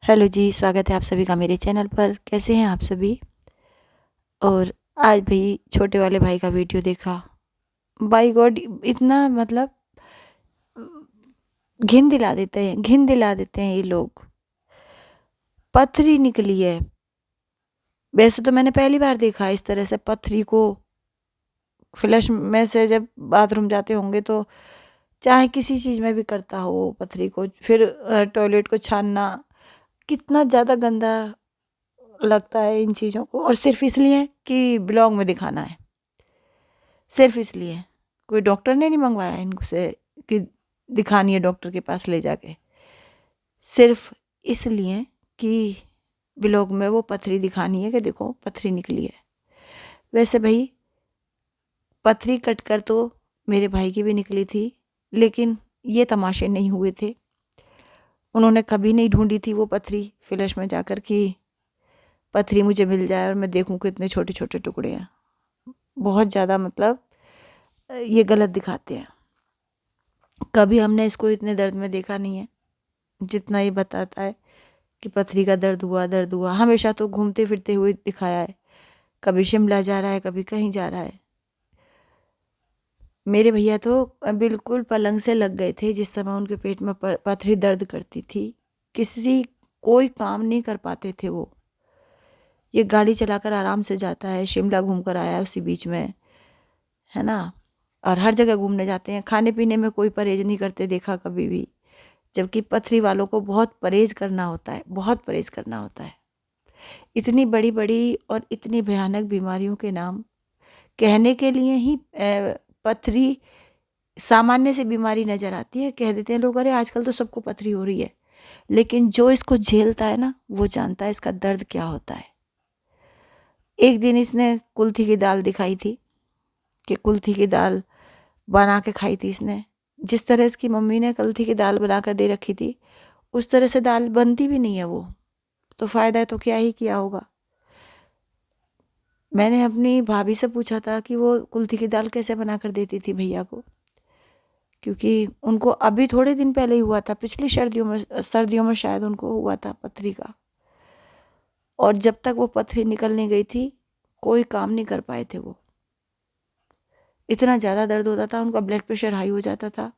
Hello जी, स्वागत है आप सभी का मेरे चैनल पर। कैसे हैं आप सभी? और आज भाई छोटे वाले भाई का वीडियो देखा। बाय गॉड, इतना मतलब घिन दिला देते हैं ये लोग। पथरी निकली है। वैसे तो मैंने पहली बार देखा इस तरह से पथरी को। फ्लश में से जब बाथरूम जाते होंगे तो चाहे किसी चीज़ में भी करता हो वो पथरी को, फिर टॉयलेट को छानना कितना ज़्यादा गंदा लगता है इन चीज़ों को। और सिर्फ इसलिए कि ब्लॉग में दिखाना है, सिर्फ इसलिए। कोई डॉक्टर ने नहीं मंगवाया इनसे कि दिखानी है डॉक्टर के पास ले जाके, सिर्फ इसलिए कि ब्लॉग में वो पथरी दिखानी है कि देखो पथरी निकली है। वैसे भाई पथरी कट कर तो मेरे भाई की भी निकली थी, लेकिन ये तमाशे नहीं हुए थे। उन्होंने कभी नहीं ढूंढी थी वो पथरी फ्लैश में जाकर कि पथरी मुझे मिल जाए और मैं देखूं कितने छोटे छोटे टुकड़े हैं। बहुत ज़्यादा मतलब ये गलत दिखाते हैं। कभी हमने इसको इतने दर्द में देखा नहीं है जितना ये बताता है कि पथरी का दर्द हुआ। हमेशा तो घूमते फिरते हुए दिखाया है, कभी शिमला जा रहा है, कभी कहीं जा रहा है। मेरे भैया तो बिल्कुल पलंग से लग गए थे जिस समय उनके पेट में पथरी दर्द करती थी। किसी कोई काम नहीं कर पाते थे वो। ये गाड़ी चलाकर आराम से जाता है, शिमला घूम कर आया उसी बीच में, है ना। और हर जगह घूमने जाते हैं। खाने पीने में कोई परहेज नहीं करते देखा कभी भी, जबकि पथरी वालों को बहुत परहेज करना होता है, बहुत परहेज करना होता है। इतनी बड़ी बड़ी और इतनी भयानक बीमारियों के नाम कहने के लिए ही पथरी सामान्य से बीमारी नज़र आती है। कह देते हैं लोग अरे आजकल तो सबको पथरी हो रही है, लेकिन जो इसको झेलता है ना वो जानता है इसका दर्द क्या होता है। एक दिन इसने कुल्थी की दाल दिखाई थी कि कुल्थी की दाल बना के खाई थी इसने। जिस तरह इसकी मम्मी ने कुल्थी की दाल बना कर दे रखी थी उस तरह से दाल बनती भी नहीं है वो। तो फ़ायदा है तो क्या ही किया होगा। मैंने अपनी भाभी से पूछा था कि वो कुल्थी की दाल कैसे बना कर देती थी भैया को, क्योंकि उनको अभी थोड़े दिन पहले ही हुआ था, पिछली सर्दियों में शायद उनको हुआ था पथरी का। और जब तक वो पथरी निकलने गई थी कोई काम नहीं कर पाए थे वो। इतना ज़्यादा दर्द होता था, उनका ब्लड प्रेशर हाई हो जाता था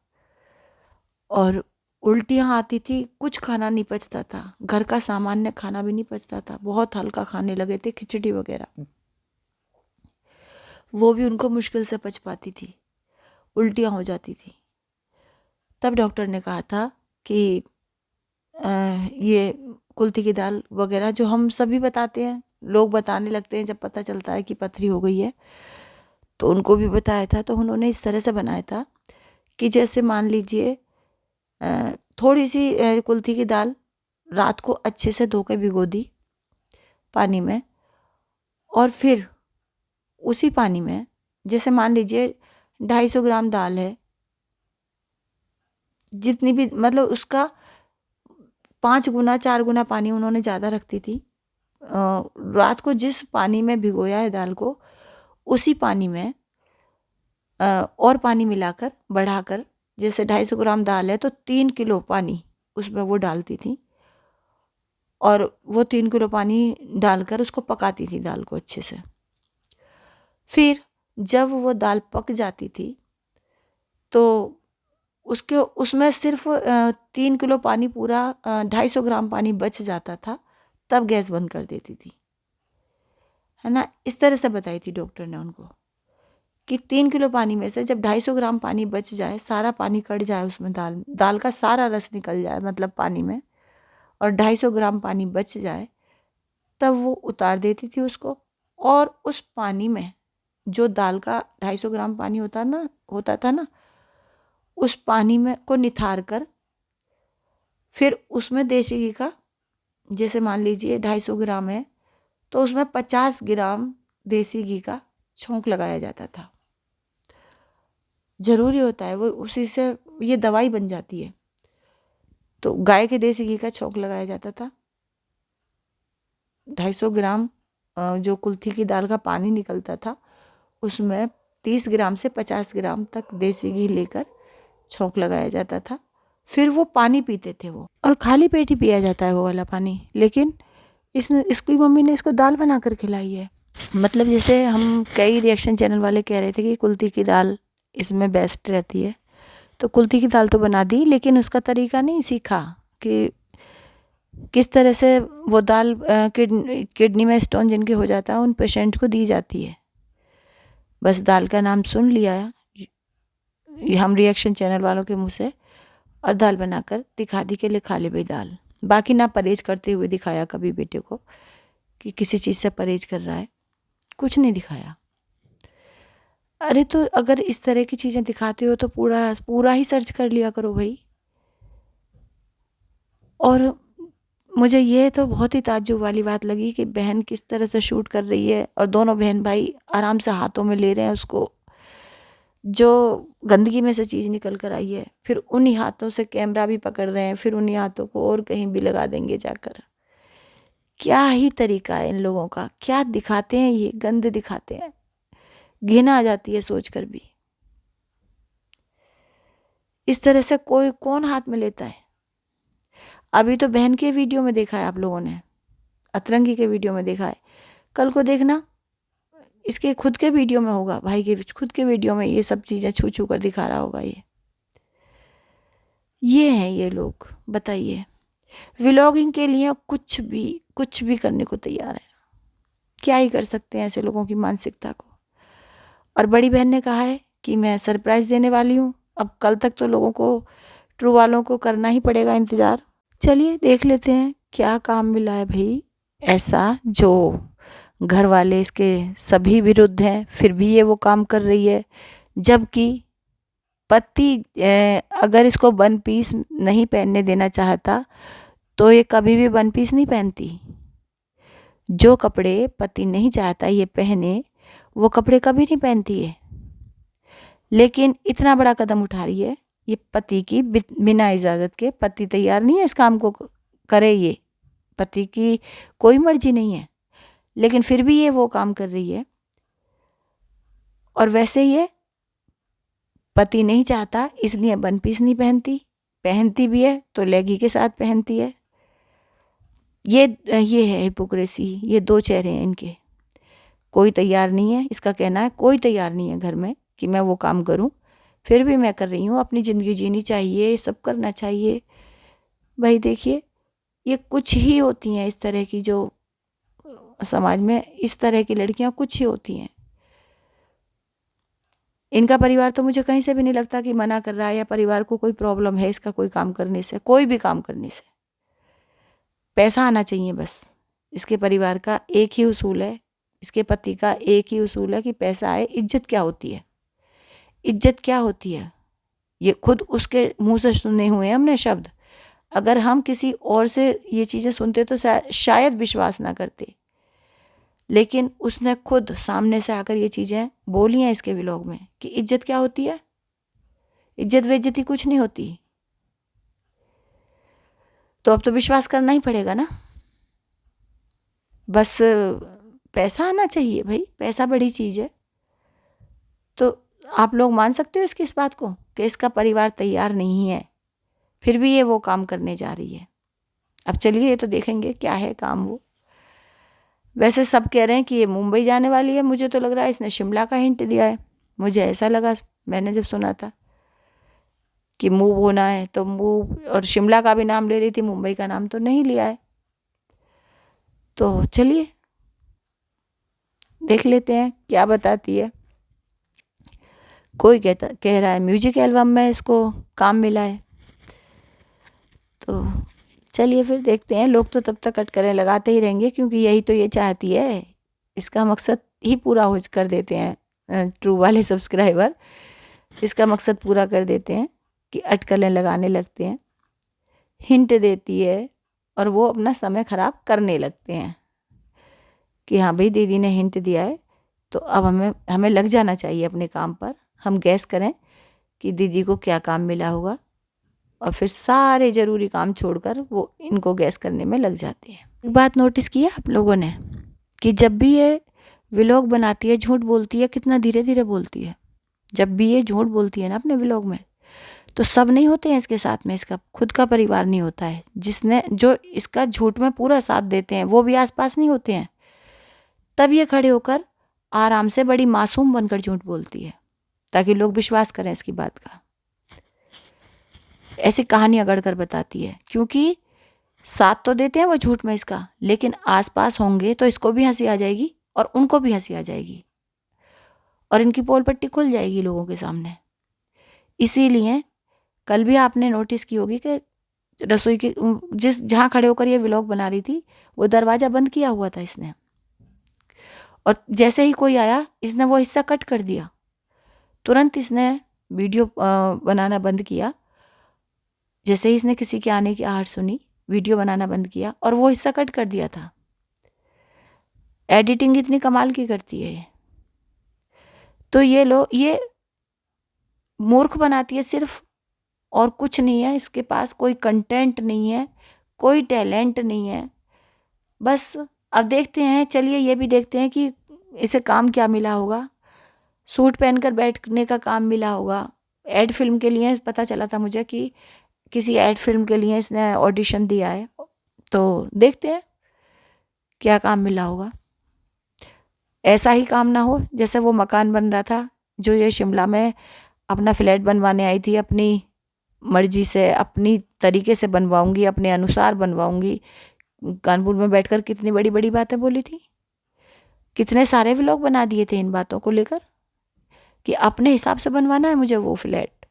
और उल्टियाँ आती थी। कुछ खाना नहीं पचता था, घर का सामान्य खाना भी नहीं पचता था। बहुत हल्का खाने लगे थे, खिचड़ी वगैरह, वो भी उनको मुश्किल से पच पाती थी, उल्टियाँ हो जाती थी। तब डॉक्टर ने कहा था कि ये कुल्थी की दाल वगैरह जो हम सभी बताते हैं, लोग बताने लगते हैं जब पता चलता है कि पथरी हो गई है, तो उनको भी बताया था। तो उन्होंने इस तरह से बनाया था कि जैसे मान लीजिए थोड़ी सी कुल्थी की दाल रात को अच्छे से धो के भिगो दी पानी में, और फिर उसी पानी में जैसे मान लीजिए 250 ग्राम दाल है, जितनी भी मतलब उसका 5 गुना 4 गुना पानी उन्होंने ज़्यादा रखती थी। रात को जिस पानी में भिगोया है दाल को उसी पानी में और पानी मिलाकर बढ़ाकर, जैसे 250 ग्राम दाल है तो 3 किलो पानी उसमें वो डालती थी, और वो 3 किलो पानी डालकर उसको पकाती थी दाल को अच्छे से। फिर जब वो दाल पक जाती थी तो उसके उसमें सिर्फ 3 किलो पानी पूरा 250 ग्राम पानी बच जाता था, तब गैस बंद कर देती थी, है ना। इस तरह से बताई थी डॉक्टर ने उनको कि 3 किलो पानी में से जब 250 ग्राम पानी बच जाए, सारा पानी कट जाए उसमें, दाल दाल का सारा रस निकल जाए मतलब पानी में, और 250 ग्राम पानी बच जाए, तब वो उतार देती थी उसको। और उस पानी में जो दाल का 250 ग्राम पानी होता था ना, उस पानी में को निथार कर फिर उसमें देसी घी का, जैसे मान लीजिए 250 ग्राम है तो उसमें 50 ग्राम देसी घी का छौंक लगाया जाता था। ज़रूरी होता है, वो उसी से ये दवाई बन जाती है। तो गाय के देसी घी का छौंक लगाया जाता था। 250 ग्राम जो कुल्थी की दाल का पानी निकलता था उसमें 30 ग्राम से 50 ग्राम तक देसी घी लेकर छौंक लगाया जाता था। फिर वो पानी पीते थे वो, और खाली पेट ही पिया जाता है वो वाला पानी। लेकिन इसकी मम्मी ने इसको दाल बना कर खिलाई है। मतलब जैसे हम कई रिएक्शन चैनल वाले कह रहे थे कि कुल्थी की दाल इसमें बेस्ट रहती है, तो कुल्थी की दाल तो बना दी, लेकिन उसका तरीका नहीं सीखा कि किस तरह से वो दाल किडनी में स्टोन जिनके हो जाता है उन पेशेंट को दी जाती है। बस दाल का नाम सुन लिया हम रिएक्शन चैनल वालों के मुंह से, और दाल बनाकर दिखा दी के लिए खा ले भाई दाल। बाकी ना परहेज करते हुए दिखाया कभी बेटे को कि किसी चीज़ से परहेज कर रहा है, कुछ नहीं दिखाया। अरे तो अगर इस तरह की चीज़ें दिखाते हो तो पूरा पूरा ही सर्च कर लिया करो भाई। और मुझे ये तो बहुत ही ताज्जुब वाली बात लगी कि बहन किस तरह से शूट कर रही है और दोनों बहन भाई आराम से हाथों में ले रहे हैं उसको, जो गंदगी में से चीज़ निकल कर आई है, फिर उन्हीं हाथों से कैमरा भी पकड़ रहे हैं, फिर उन्हीं हाथों को और कहीं भी लगा देंगे जाकर। क्या ही तरीका है इन लोगों का, क्या दिखाते हैं, ये गंद दिखाते हैं, घिन आ जाती है सोच कर भी। इस तरह से कोई कौन हाथ में लेता है। अभी तो बहन के वीडियो में देखा है आप लोगों ने, अतरंगी के वीडियो में देखा है, कल को देखना इसके खुद के वीडियो में होगा, भाई के खुद के वीडियो में ये सब चीज़ें छू छू कर दिखा रहा होगा। ये हैं ये लोग, बताइए, व्लॉगिंग के लिए कुछ भी करने को तैयार है। क्या ही कर सकते हैं ऐसे लोगों की मानसिकता को। और बड़ी बहन ने कहा है कि मैं सरप्राइज़ देने वाली हूँ। अब कल तक तो लोगों को, ट्रू वालों को करना ही पड़ेगा इंतज़ार। चलिए देख लेते हैं क्या काम मिला है भाई ऐसा, जो घर वाले इसके सभी विरुद्ध हैं, फिर भी ये वो काम कर रही है। जबकि पति अगर इसको वन पीस नहीं पहनने देना चाहता तो ये कभी भी वन पीस नहीं पहनती। जो कपड़े पति नहीं चाहता ये पहने, वो कपड़े कभी नहीं पहनती है। लेकिन इतना बड़ा कदम उठा रही है ये पति की बिना इजाज़त के। पति तैयार नहीं है इस काम को करे, ये पति की कोई मर्जी नहीं है, लेकिन फिर भी ये वो काम कर रही है। और वैसे ये पति नहीं चाहता इसलिए वन पीस नहीं पहनती, पहनती भी है तो लेगी के साथ पहनती है। ये है हिपोक्रेसी, ये दो चेहरे हैं इनके। कोई तैयार नहीं है, इसका कहना है कोई तैयार नहीं है घर में कि मैं वो काम करूं, फिर भी मैं कर रही हूँ। अपनी ज़िंदगी जीनी चाहिए, सब करना चाहिए। भाई देखिए, ये कुछ ही होती हैं इस तरह की, जो समाज में इस तरह की लड़कियां कुछ ही होती हैं। इनका परिवार तो मुझे कहीं से भी नहीं लगता कि मना कर रहा है, या परिवार को कोई प्रॉब्लम है इसका कोई काम करने से, कोई भी काम करने से। पैसा आना चाहिए बस। इसके परिवार का एक ही उसूल है, इसके पति का एक ही उसूल है कि पैसा आए। इज्जत क्या होती है, इज्जत क्या होती है, ये खुद उसके मुंह से सुने हुए हैं हमने शब्द। अगर हम किसी और से ये चीज़ें सुनते तो शायद विश्वास ना करते, लेकिन उसने खुद सामने से आकर ये चीज़ें बोली हैं इसके व्लॉग में कि इज्जत क्या होती है। इज्जत बेइज्जती कुछ नहीं होती। तो अब तो विश्वास करना ही पड़ेगा ना। बस पैसा आना चाहिए भाई, पैसा बड़ी चीज़ है। तो आप लोग मान सकते हो इसकी इस बात को कि इसका परिवार तैयार नहीं है, फिर भी ये वो काम करने जा रही है। अब चलिए ये तो देखेंगे क्या है काम वो। वैसे सब कह रहे हैं कि ये मुंबई जाने वाली है, मुझे तो लग रहा है इसने शिमला का हिंट दिया है। मुझे ऐसा लगा मैंने जब सुना था कि मूव होना है तो मूव, और शिमला का भी नाम ले रही थी, मुंबई का नाम तो नहीं लिया है। तो चलिए देख लेते हैं क्या बताती है। कोई कह रहा है म्यूजिक एल्बम में इसको काम मिला है। तो चलिए फिर देखते हैं। लोग तो तब तक अटकलें लगाते ही रहेंगे, क्योंकि यही तो ये चाहती है। इसका मकसद ही पूरा हो कर देते हैं ट्रू वाले सब्सक्राइबर, इसका मकसद पूरा कर देते हैं कि अटकलें लगाने लगते हैं, हिंट देती है और वो अपना समय ख़राब करने लगते हैं कि हाँ भाई दीदी ने हिंट दिया है तो अब हमें लग जाना चाहिए अपने काम पर। हम गैस करें कि दीदी को क्या काम मिला होगा, और फिर सारे ज़रूरी काम छोड़कर वो इनको गैस करने में लग जाते हैं। एक बात नोटिस की है आप लोगों ने कि जब भी ये व्लॉग बनाती है, झूठ बोलती है, कितना धीरे धीरे बोलती है। जब भी ये झूठ बोलती है ना अपने व्लॉग में, तो सब नहीं होते हैं इसके साथ में, इसका खुद का परिवार नहीं होता है, जिसने जो इसका झूठ में पूरा साथ देते हैं वो भी आसपास नहीं होते हैं। तब ये खड़े होकर आराम से बड़ी मासूम बनकर झूठ बोलती है ताकि लोग विश्वास करें इसकी बात का। ऐसी कहानी अगड़ कर बताती है, क्योंकि साथ तो देते हैं वो झूठ में इसका, लेकिन आसपास होंगे तो इसको भी हंसी आ जाएगी और उनको भी हंसी आ जाएगी और इनकी पोल पट्टी खुल जाएगी लोगों के सामने। इसीलिए कल भी आपने नोटिस की होगी कि रसोई के जहाँ खड़े होकर ये व्लॉग बना रही थी वो दरवाज़ा बंद किया हुआ था इसने, और जैसे ही कोई आया इसने वो हिस्सा कट कर दिया। तुरंत इसने वीडियो बनाना बंद किया। जैसे ही इसने किसी के आने की आहट सुनी, वीडियो बनाना बंद किया और वो हिस्सा कट कर दिया था। एडिटिंग इतनी कमाल की करती है ये। तो ये मूर्ख बनाती है सिर्फ, और कुछ नहीं है इसके पास। कोई कंटेंट नहीं है, कोई टैलेंट नहीं है। बस अब देखते हैं, चलिए ये भी देखते हैं कि इसे काम क्या मिला होगा। सूट पहनकर बैठने का काम मिला होगा। एड फिल्म के लिए पता चला था मुझे कि किसी एड फिल्म के लिए इसने ऑडिशन दिया है, तो देखते हैं क्या काम मिला होगा। ऐसा ही काम ना हो जैसे वो मकान बन रहा था जो ये शिमला में अपना फ्लैट बनवाने आई थी। अपनी मर्जी से, अपनी तरीके से बनवाऊंगी, अपने अनुसार बनवाऊंगी। कानपुर में बैठकर कितनी बड़ी बड़ी बातें बोली थी, कितने सारे व्लॉग बना दिए थे इन बातों को लेकर कि अपने हिसाब से बनवाना है मुझे वो फ्लैट,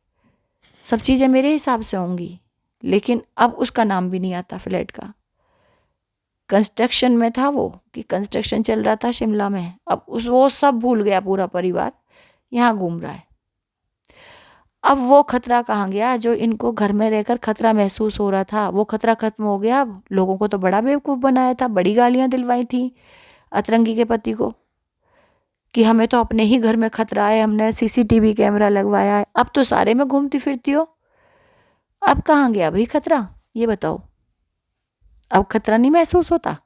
सब चीज़ें मेरे हिसाब से होंगी। लेकिन अब उसका नाम भी नहीं आता फ्लैट का। कंस्ट्रक्शन में था वो, कि कंस्ट्रक्शन चल रहा था शिमला में। अब वो सब भूल गया पूरा परिवार, यहाँ घूम रहा है। अब वो खतरा कहाँ गया जो इनको घर में रहकर खतरा महसूस हो रहा था, वो खतरा खत्म हो गया। लोगों को तो बड़ा बेवकूफ़ बनाया था, बड़ी गालियाँ दिलवाई थी अतरंगी के पति को कि हमें तो अपने ही घर में खतरा है, हमने सीसीटीवी कैमरा लगवाया है। अब तो सारे में घूमती फिरती हो, अब कहाँ गया भाई खतरा, ये बताओ। अब खतरा नहीं महसूस होता।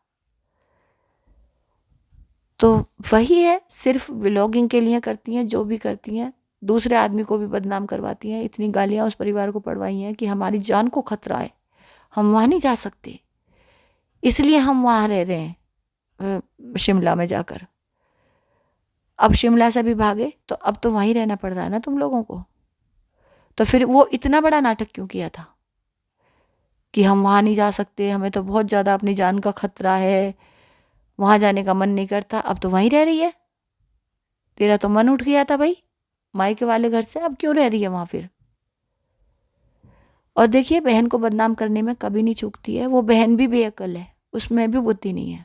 तो वही है, सिर्फ व्लॉगिंग के लिए करती हैं, जो भी करती हैं दूसरे आदमी को भी बदनाम करवाती हैं। इतनी गालियाँ उस परिवार को पड़वाई हैं कि हमारी जान को खतरा है, हम वहाँ नहीं जा सकते, इसलिए हम वहाँ रह रहे हैं शिमला में जाकर। अब शिमला से भी भागे तो अब तो वहीं रहना पड़ रहा है ना तुम लोगों को। तो फिर वो इतना बड़ा नाटक क्यों किया था कि हम वहाँ नहीं जा सकते, हमें तो बहुत ज़्यादा अपनी जान का खतरा है, वहाँ जाने का मन नहीं करता। अब तो वहीं रह रही है, तेरा तो मन उठ गया था भाई मायके वाले घर से, अब क्यों रह रही है वहाँ फिर। और देखिए बहन को बदनाम करने में कभी नहीं चूकती है। वो बहन भी बेअक्ल है, उसमें भी बुद्धि नहीं है।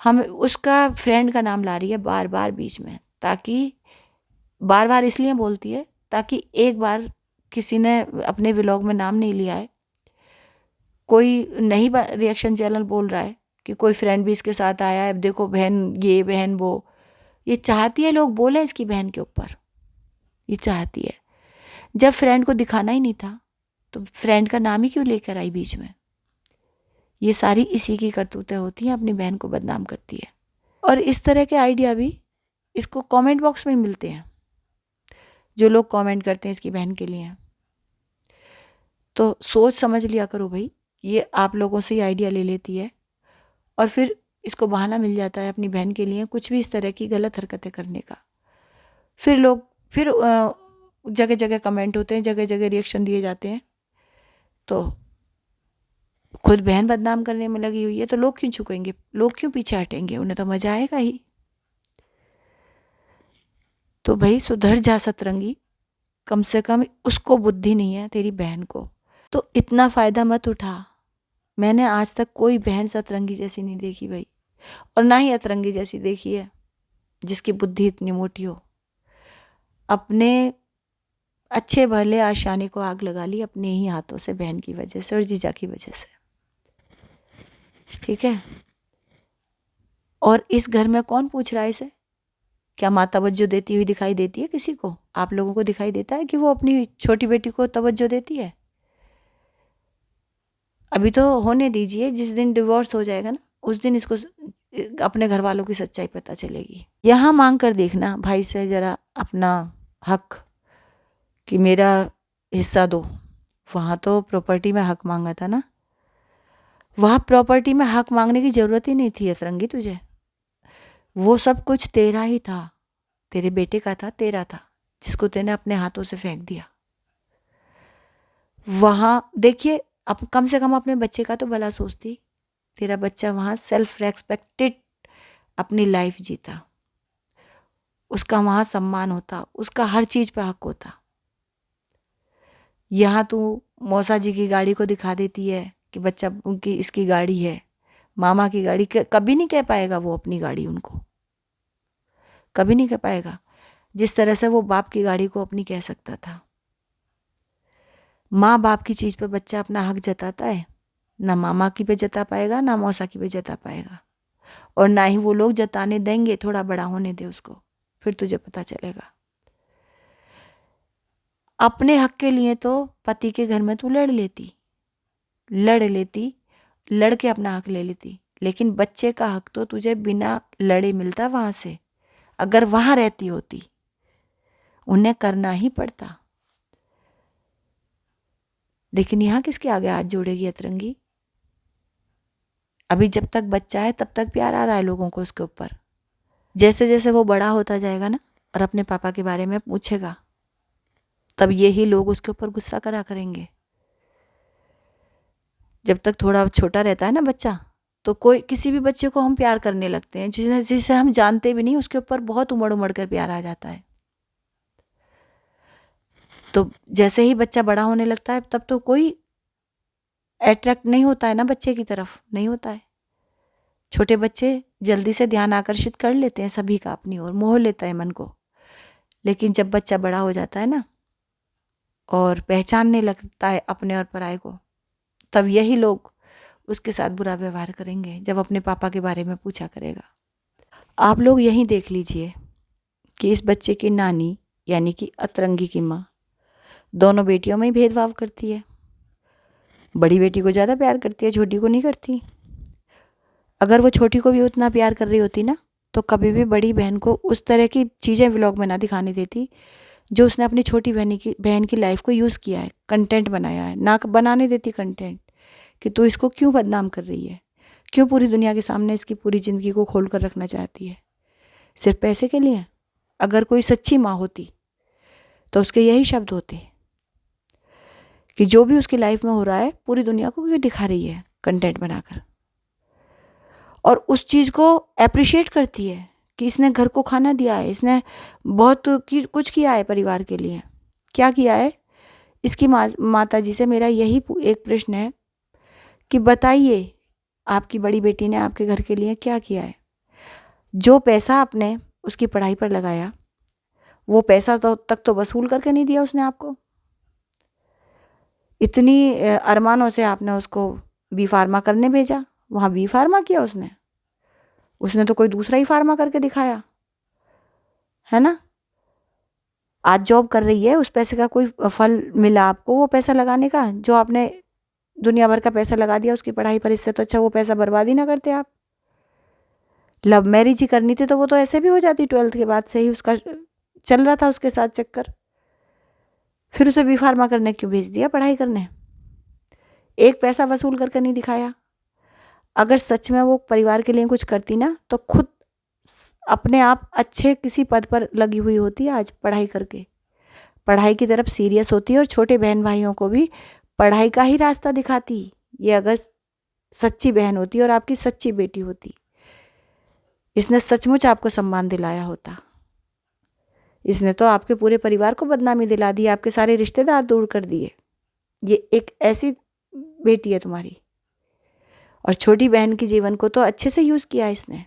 हम उसका फ्रेंड का नाम ला रही है बार बार बीच में, ताकि बार बार इसलिए बोलती है ताकि एक बार किसी ने अपने व्लॉग में नाम नहीं लिया है, कोई नहीं रिएक्शन चैनल बोल रहा है कि कोई फ्रेंड भी इसके साथ आया है, देखो बहन ये बहन वो, ये चाहती है लोग बोले इसकी बहन के ऊपर, ये चाहती है। जब फ्रेंड को दिखाना ही नहीं था तो फ्रेंड का नाम ही क्यों लेकर आई बीच में। ये सारी इसी की करतूतें होती हैं, अपनी बहन को बदनाम करती है। और इस तरह के आइडिया भी इसको कमेंट बॉक्स में मिलते हैं, जो लोग कमेंट करते हैं इसकी बहन के लिए। तो सोच समझ लिया करो भाई, ये आप लोगों से ही आइडिया ले लेती है और फिर इसको बहाना मिल जाता है अपनी बहन के लिए कुछ भी इस तरह की गलत हरकतें करने का। फिर लोग फिर जगह जगह कमेंट होते हैं, जगह जगह रिएक्शन दिए जाते हैं। तो खुद बहन बदनाम करने में लगी हुई है तो लोग क्यों झुकेंगे, लोग क्यों पीछे हटेंगे, उन्हें तो मजा आएगा ही। तो भाई सुधर जा सतरंगी, कम से कम उसको बुद्धि नहीं है तेरी बहन को, तो इतना फ़ायदा मत उठा। मैंने आज तक कोई बहन सतरंगी जैसी नहीं देखी भाई, और ना ही अतरंगी जैसी देखी है जिसकी बुद्धि इतनी मोटी हो। अपने अच्छे भले आशानी को आग लगा ली अपने ही हाथों से, बहन की वजह से और जीजा की वजह से, ठीक है। और इस घर में कौन पूछ रहा है इसे, क्या माँ तवज्जो देती हुई दिखाई देती है किसी को? आप लोगों को दिखाई देता है कि वो अपनी छोटी बेटी को तवज्जो देती है? अभी तो होने दीजिए, जिस दिन डिवोर्स हो जाएगा ना उस दिन इसको अपने घर वालों की सच्चाई पता चलेगी। यहाँ मांग कर देखना भाई से ज़रा अपना हक कि मेरा हिस्सा दो। वहाँ तो प्रॉपर्टी में हक मांगा था ना, वहाँ प्रॉपर्टी में हक मांगने की ज़रूरत ही नहीं थी अतरंगी तुझे। वो सब कुछ तेरा ही था, तेरे बेटे का था, तेरा था, जिसको तूने अपने हाथों से फेंक दिया। वहाँ देखिए, अब कम से कम अपने बच्चे का तो भला सोचती। तेरा बच्चा वहाँ सेल्फ रेस्पेक्टेड अपनी लाइफ जीता, उसका वहाँ सम्मान होता, उसका हर चीज़ पे हक होता। यहाँ तू मौसा जी की गाड़ी को दिखा देती है कि बच्चा उनकी इसकी गाड़ी है, मामा की गाड़ी। कभी नहीं कह पाएगा वो अपनी गाड़ी उनको, कभी नहीं कह पाएगा जिस तरह से वो बाप की गाड़ी को अपनी कह सकता था। माँ बाप की चीज़ पे बच्चा अपना हक जताता है, ना मामा की पे जता पाएगा, ना मौसा की पे जता पाएगा, और ना ही वो लोग जताने देंगे। थोड़ा बड़ा होने दे उसको, फिर तुझे पता चलेगा। अपने हक के लिए तो पति के घर में तू लड़ लेती, लड़ के अपना हक ले लेती, लेकिन बच्चे का हक तो तुझे बिना लड़े मिलता वहाँ से। अगर वहाँ रहती होती, उन्हें करना ही पड़ता। लेकिन यहाँ किसके आगे हाथ जोड़ेगी अतरंगी? अभी जब तक बच्चा है तब तक प्यार आ रहा है लोगों को उसके ऊपर। जैसे जैसे वो बड़ा होता जाएगा ना और अपने पापा के बारे में पूछेगा, तब यही लोग उसके ऊपर गुस्सा करा करेंगे। जब तक थोड़ा छोटा रहता है ना बच्चा, तो कोई किसी भी बच्चे को हम प्यार करने लगते हैं जिसे हम जानते भी नहीं, उसके ऊपर बहुत उमड़ उमड़ कर प्यार आ जाता है। तो जैसे ही बच्चा बड़ा होने लगता है, तब तो कोई अट्रैक्ट नहीं होता है ना बच्चे की तरफ, नहीं होता है। छोटे बच्चे जल्दी से ध्यान आकर्षित कर लेते हैं सभी का अपनी ओर, मोह लेता है मन को। लेकिन जब बच्चा बड़ा हो जाता है ना और पहचानने लगता है अपने और पराये को, तब यही लोग उसके साथ बुरा व्यवहार करेंगे जब अपने पापा के बारे में पूछा करेगा। आप लोग यहीं देख लीजिए कि इस बच्चे की नानी यानी कि अतरंगी की माँ दोनों बेटियों में ही भेदभाव करती है। बड़ी बेटी को ज़्यादा प्यार करती है, छोटी को नहीं करती। अगर वो छोटी को भी उतना प्यार कर रही होती ना, तो कभी भी बड़ी बहन को उस तरह की चीज़ें व्लॉग में ना दिखाने देती जो उसने अपनी छोटी बहन की लाइफ को यूज़ किया है, कंटेंट बनाया है। ना बनाने देती कंटेंट कि तू इसको क्यों बदनाम कर रही है, क्यों पूरी दुनिया के सामने इसकी पूरी ज़िंदगी को खोल कर रखना चाहती है, सिर्फ पैसे के लिए। अगर कोई सच्ची माँ होती तो उसके यही शब्द होते कि जो भी उसकी लाइफ में हो रहा है पूरी दुनिया को क्यों दिखा रही है कंटेंट बनाकर, और उस चीज़ को अप्रिशिएट करती है कि इसने घर को खाना दिया है, इसने बहुत कुछ किया है परिवार के लिए। क्या किया है? इसकी माता जी से मेरा यही एक प्रश्न है कि बताइए, आपकी बड़ी बेटी ने आपके घर के लिए क्या किया है? जो पैसा आपने उसकी पढ़ाई पर लगाया, वो पैसा तो वसूल करके नहीं दिया उसने आपको। इतनी अरमानों से आपने उसको बी फार्मा करने भेजा, वहाँ बी फार्मा किया उसने तो कोई दूसरा ही फार्मा करके दिखाया, है ना। आज जॉब कर रही है, उस पैसे का कोई फल मिला आपको वो पैसा लगाने का? जो आपने दुनिया भर का पैसा लगा दिया उसकी पढ़ाई पर, इससे तो अच्छा वो पैसा बर्बाद ही ना करते आप। लव मैरिज ही करनी थी तो वो तो ऐसे भी हो जाती, 12th के बाद से ही उसका चल रहा था उसके साथ चक्कर। फिर उसे बी फार्मा करने क्यों भेज दिया, पढ़ाई करने? एक पैसा वसूल करके नहीं दिखाया। अगर सच में वो परिवार के लिए कुछ करती ना, तो खुद अपने आप अच्छे किसी पद पर लगी हुई होती आज पढ़ाई करके, पढ़ाई की तरफ सीरियस होती और छोटे बहन भाइयों को भी पढ़ाई का ही रास्ता दिखाती। ये अगर सच्ची बहन होती और आपकी सच्ची बेटी होती, इसने सचमुच आपको सम्मान दिलाया होता। इसने तो आपके पूरे परिवार को बदनामी दिला दी, आपके सारे रिश्तेदार दूर कर दिए। ये एक ऐसी बेटी है तुम्हारी। और छोटी बहन के जीवन को तो अच्छे से यूज़ किया इसने।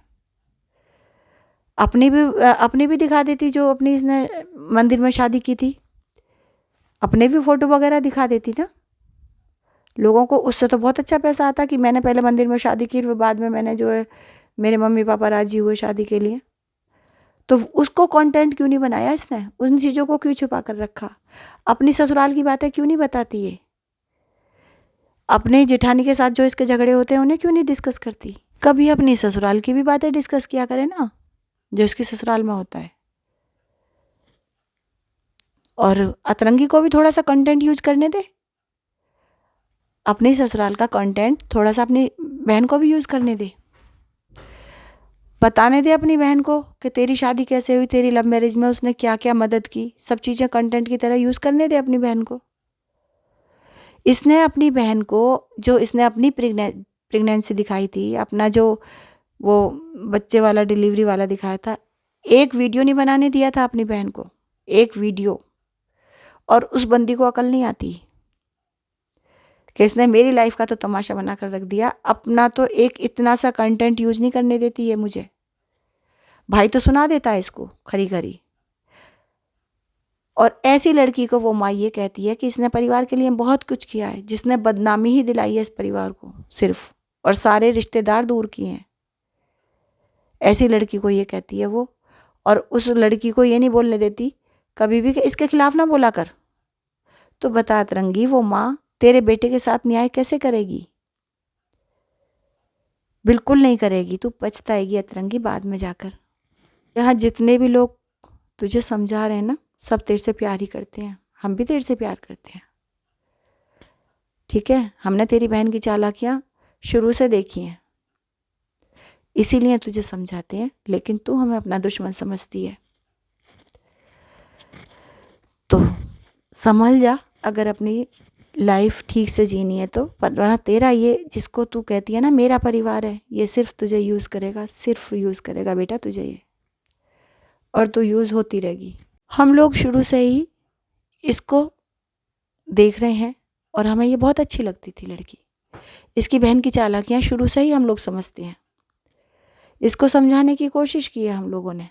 अपनी भी दिखा देती, जो अपनी इसने मंदिर में शादी की थी, अपने भी फ़ोटो वगैरह दिखा देती ना लोगों को। उससे तो बहुत अच्छा पैसा आता कि मैंने पहले मंदिर में शादी की, फिर बाद में मैंने जो है मेरे मम्मी पापा राजी हुए शादी के लिए। तो उसको कंटेंट क्यों नहीं बनाया इसने? उन चीज़ों को क्यों छुपा कर रखा? अपनी ससुराल की बातें क्यों नहीं बताती है? अपने जेठानी के साथ जो इसके झगड़े होते हैं उन्हें क्यों नहीं डिस्कस करती? कभी अपनी ससुराल की भी बातें डिस्कस किया करे ना, जो इसकी ससुराल में होता है। और अतरंगी को भी थोड़ा सा कंटेंट यूज करने दे, अपने ससुराल का कंटेंट थोड़ा सा अपनी बहन को भी यूज करने दे, बताने दे अपनी बहन को कि तेरी शादी कैसे हुई, तेरी लव मैरिज में उसने क्या क्या मदद की, सब चीज़ें कंटेंट की तरह यूज़ करने दे अपनी बहन को। इसने अपनी बहन को, जो इसने अपनी प्रेगनेंसी दिखाई थी, अपना जो वो बच्चे वाला डिलीवरी वाला दिखाया था, एक वीडियो नहीं बनाने दिया था अपनी बहन को, एक वीडियो। और उस बंदी को अकल नहीं आती कि इसने मेरी लाइफ का तो तमाशा बना कर रख दिया, अपना तो एक इतना सा कंटेंट यूज नहीं करने देती है मुझे। भाई तो सुना देता है इसको खरी खरी। और ऐसी लड़की को वो माँ ये कहती है कि इसने परिवार के लिए बहुत कुछ किया है, जिसने बदनामी ही दिलाई है इस परिवार को सिर्फ, और सारे रिश्तेदार दूर किए हैं। ऐसी लड़की को ये कहती है वो, और उस लड़की को ये नहीं बोलने देती कभी भी कि इसके खिलाफ ना बोला कर। तो बता अतरंगी, वो माँ तेरे बेटे के साथ न्याय कैसे करेगी? बिल्कुल नहीं करेगी। तू पछताएगी अतरंगी बाद में जाकर। यहाँ जितने भी लोग तुझे समझा रहे हैं ना, सब तेरे से प्यार ही करते हैं। हम भी तेरे से प्यार करते हैं, ठीक है। हमने तेरी बहन की चालाकियाँ शुरू से देखी हैं, इसीलिए तुझे समझाते हैं, लेकिन तू हमें अपना दुश्मन समझती है। तो संभल जा, अगर अपनी लाइफ ठीक से जीनी है तो। वरना तेरा ये जिसको तू कहती है ना मेरा परिवार है, ये सिर्फ तुझे यूज़ करेगा, सिर्फ यूज़ करेगा बेटा तुझे ये, और तू यूज़ होती रहेगी। हम लोग शुरू से ही इसको देख रहे हैं और हमें ये बहुत अच्छी लगती थी लड़की। इसकी बहन की चालाकियाँ शुरू से ही हम लोग समझते हैं। इसको समझाने की कोशिश की है हम लोगों ने,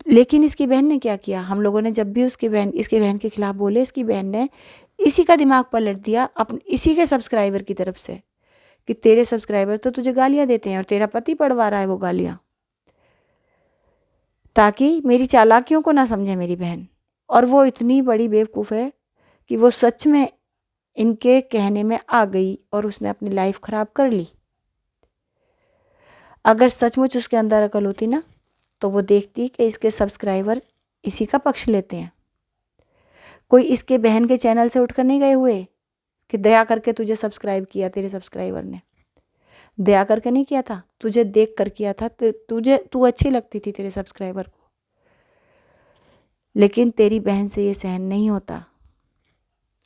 लेकिन इसकी बहन ने क्या किया, हम लोगों ने जब भी इसकी बहन के खिलाफ बोले, इसकी बहन ने इसी का दिमाग पलट दिया अपने इसी के सब्सक्राइबर की तरफ से, कि तेरे सब्सक्राइबर तो तुझे गालियाँ देते हैं और तेरा पति पढ़वा रहा है वो गालियाँ, ताकि मेरी चालाकियों को ना समझे मेरी बहन। और वो इतनी बड़ी बेवकूफ़ है कि वो सच में इनके कहने में आ गई और उसने अपनी लाइफ ख़राब कर ली। अगर सचमुच उसके अंदर अकल होती ना, तो वो देखती कि इसके सब्सक्राइबर इसी का पक्ष लेते हैं। कोई इसके बहन के चैनल से उठकर नहीं गए हुए कि दया करके तुझे सब्सक्राइब किया, तेरे सब्सक्राइबर ने दया करके नहीं किया था, तुझे देख कर किया था। तू अच्छी लगती थी तेरे सब्सक्राइबर को, लेकिन तेरी बहन से ये सहन नहीं होता।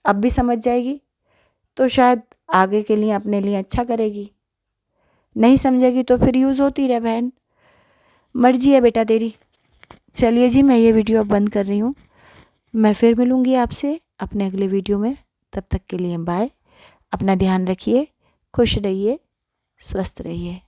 अब भी समझ जाएगी तो शायद आगे के लिए अपने लिए अच्छा करेगी, नहीं समझेगी तो फिर यूज़ होती रहे बहन। मर्जी है बेटा तेरी। चलिए जी, मैं ये वीडियो अब बंद कर रही हूँ। मैं फिर मिलूँगी आपसे अपने अगले वीडियो में। तब तक के लिए बाय। अपना ध्यान रखिए, खुश रहिए, स्वस्थ रहिए।